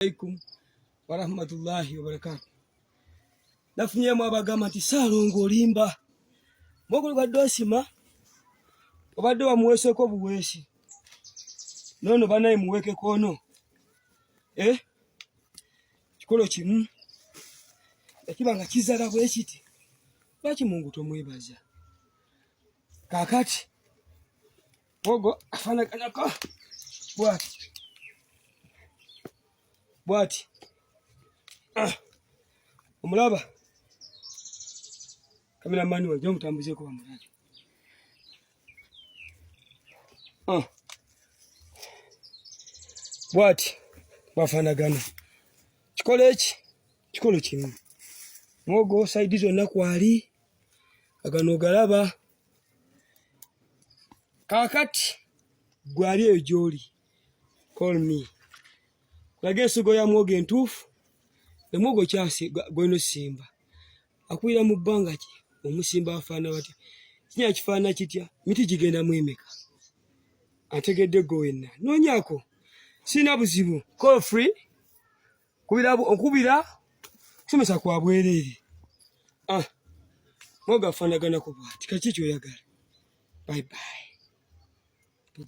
Alaikum wa rahmatullahi wa barakatuh. Nafunye mwabagama nti Saalongo olimba. Moguli badde osima. Obadde wamuweeseko buweesi. Nono banaye muweke kono. Kikolo kimu. Ekibanga kizala bwe kiti. Lwaki Mungu tomwebaza? Kakati. Ogo afaanaganako. Bwati. Omulaba. Kameramani wajja mutambuzeeko bamulaba. Bwati bafaanagana. Kikolo kimu. Mwogo saidi zonna kwali. Agano galaba. Kakati gwali eyo gy'oli. Call me. Kulage ensigo ya mwogo entuufu. Emwogo kyasi gweno simba. Akwira mu bbanga ki omusimba afaana bati. Kinya kifaana kitya? Miti gigenda mwemeka. Antegedde go wenna. Noonyako. Sina buzibu. Call free. Okubira kusomesa kwa bwereere. Mwogo afaanagana ku bwati. Kaki kyoyagala? Bye bye.